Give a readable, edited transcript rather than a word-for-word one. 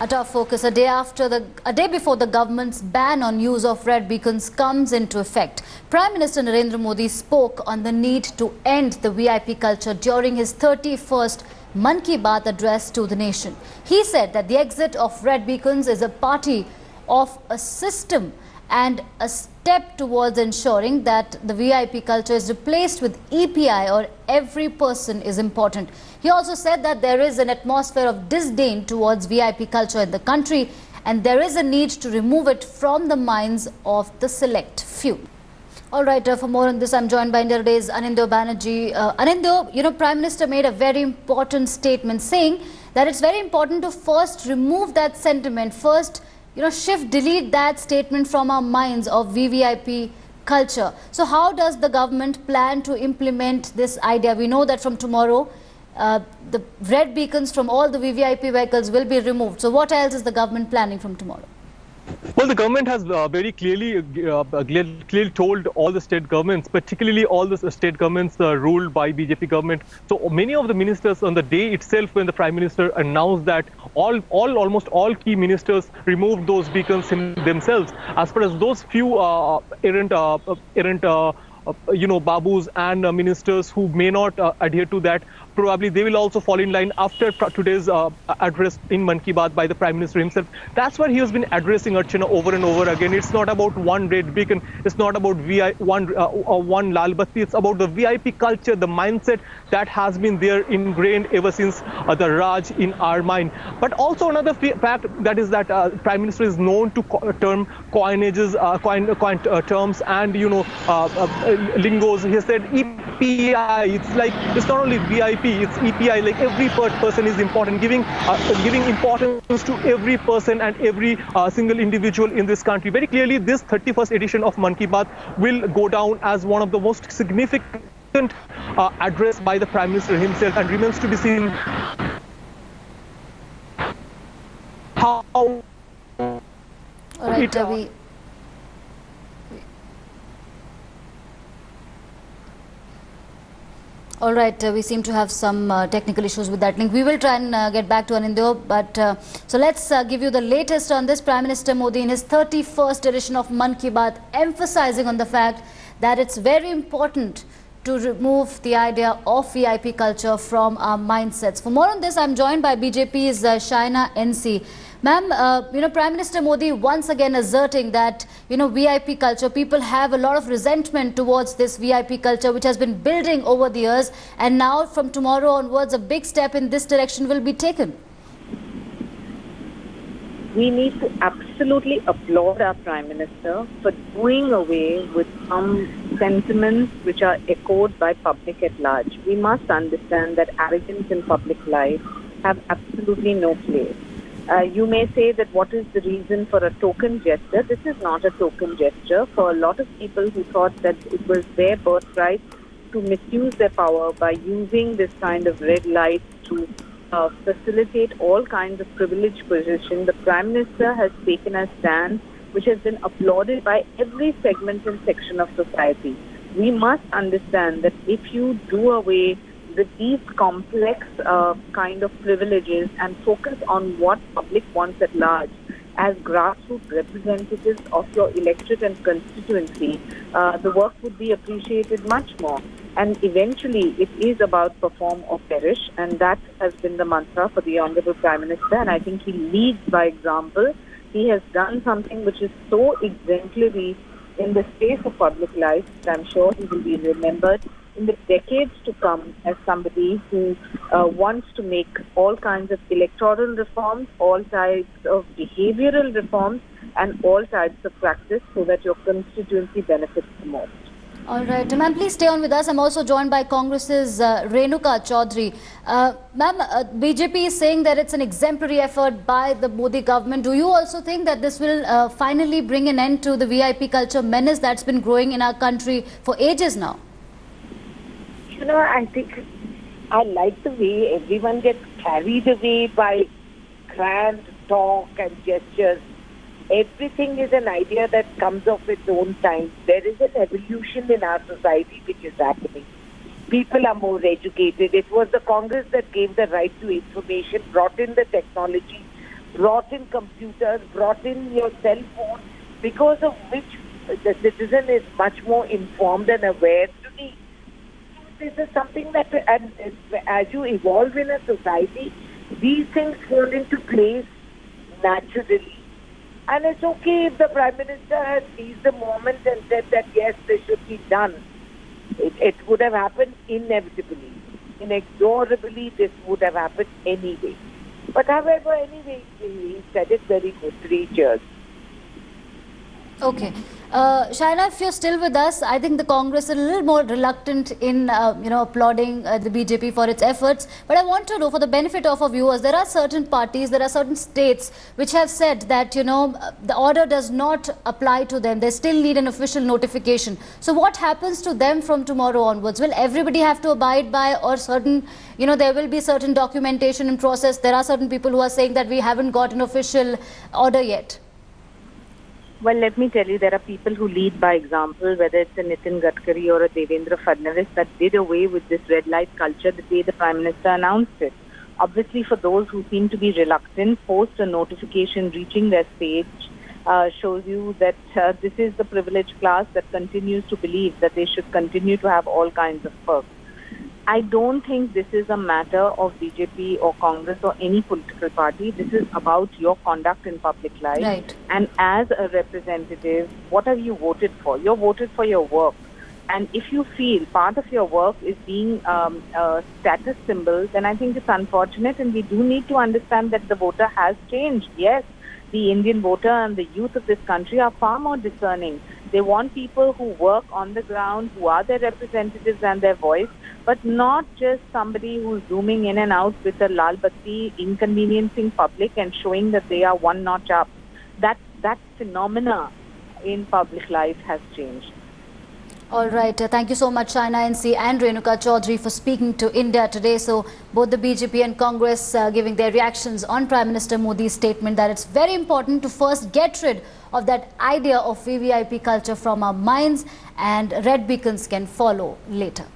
A tough focus a day before the government's ban on use of red beacons comes into effect. Prime Minister Narendra Modi spoke on the need to end the VIP culture during his 31st Mann Ki Baat address to the nation. He said that the exit of red beacons is a party of a system and a step towards ensuring that the VIP culture is replaced with EPI, or every person is important. He also said that there is an atmosphere of disdain towards VIP culture in the country and there is a need to remove it from the minds of the select few. All right, for more on this, I'm joined by India Today's Anindya Banerjee. Anindya, Prime Minister made a very important statement saying that it's very important to first remove that sentiment, delete that statement from our minds of VVIP culture. So how does the government plan to implement this idea? We know that from tomorrow, the red beacons from all the VVIP vehicles will be removed. So what else is the government planning from tomorrow? Well, the government has very clearly told all the state governments, particularly all the state governments ruled by BJP government. So many of the ministers, on the day itself when the Prime Minister announced that almost all key ministers removed those beacons themselves, as far as those few errant babus and ministers who may not adhere to that, probably they will also fall in line after today's address in Mann Ki Baat by the Prime Minister himself. That's what he has been addressing Archana over and over again. It's not about one red beacon, it's not about one Lal Batti, it's about the VIP culture, the mindset that has been there ingrained ever since the Raj in our mind. But also another fact, that is that Prime Minister is known to term coinages, terms and lingos. He said EPI. It's not only VIP, it's EPI. Like every person is important, giving importance to every person and every single individual in this country. Very clearly, this 31st edition of Mann Ki Baat will go down as one of the most significant address by the Prime Minister himself, and remains to be seen how All right, we seem to have some technical issues with that link. We will try and get back to Anindya, but so let's give you the latest on this. Prime Minister Modi in his 31st edition of Mann Ki Baat emphasizing on the fact that it's very important to remove the idea of VIP culture from our mindsets. For more on this, I'm joined by BJP's Shaina NC. Ma'am, Prime Minister Modi once again asserting that, VIP culture, people have a lot of resentment towards this VIP culture which has been building over the years, and now from tomorrow onwards a big step in this direction will be taken. We need to absolutely applaud our Prime Minister for doing away with some sentiments which are echoed by public at large. We must understand that arrogance in public life have absolutely no place. You may say that what is the reason for a token gesture? This is not a token gesture. For a lot of people who thought that it was their birthright to misuse their power by using this kind of red light to facilitate all kinds of privileged position, the Prime Minister has taken a stand which has been applauded by every segment and section of society. We must understand that if you do away with these complex kind of privileges and focus on what public wants at large as grassroots representatives of your electorate and constituency, the work would be appreciated much more. And eventually, it is about perform or perish, and that has been the mantra for the Honorable Prime Minister, and I think he leads by example. He has done something which is so exemplary in the space of public life that I'm sure he will be remembered in the decades to come as somebody who wants to make all kinds of electoral reforms, all types of behavioral reforms, and all types of practice so that your constituency benefits the most. All right, ma'am, please stay on with us. I'm also joined by Congress's Renuka Chaudhary. Ma'am, BJP is saying that it's an exemplary effort by the Modi government. Do you also think that this will finally bring an end to the VIP culture menace that's been growing in our country for ages now? I think I like the way everyone gets carried away by grand talk and gestures. Everything is an idea that comes of its own time. There is an evolution in our society which is happening. People are more educated. It was the Congress that gave the right to information, brought in the technology, brought in computers, brought in your cell phone, because of which the citizen is much more informed and aware today. This is something that, and as you evolve in a society, these things fall into place naturally. And it's okay if the Prime Minister has seized the moment and said that yes, this should be done. It would have happened inevitably. Inexorably, this would have happened anyway. But however, anyway, he said it very good. 3 years. Okay. Shaina, if you're still with us, I think the Congress is a little more reluctant in, applauding the BJP for its efforts. But I want to know, for the benefit of our viewers, there are certain parties, there are certain states which have said that, the order does not apply to them. They still need an official notification. So what happens to them from tomorrow onwards? Will everybody have to abide by, or certain, there will be certain documentation in process? There are certain people who are saying that we haven't got an official order yet. Well, let me tell you, there are people who lead by example, whether it's a Nitin Gadkari or a Devendra Fadnavis, that did away with this red light culture the day the Prime Minister announced it. Obviously, for those who seem to be reluctant, post a notification reaching their stage shows you that this is the privileged class that continues to believe that they should continue to have all kinds of perks. I don't think this is a matter of BJP or Congress or any political party. This is about your conduct in public life. Right. And as a representative, what have you voted for? You're voted for your work. And if you feel part of your work is being a status symbol, then I think it's unfortunate. And we do need to understand that the voter has changed. Yes, the Indian voter and the youth of this country are far more discerning. They want people who work on the ground, who are their representatives and their voice, but not just somebody who's zooming in and out with a lal batti, inconveniencing public and showing that they are one notch up. That phenomena in public life has changed. All right. Thank you so much, Shaina NC and Renuka Chaudhary, for speaking to India today. So both the BJP and Congress giving their reactions on Prime Minister Modi's statement that it's very important to first get rid of that idea of VVIP culture from our minds, and red beacons can follow later.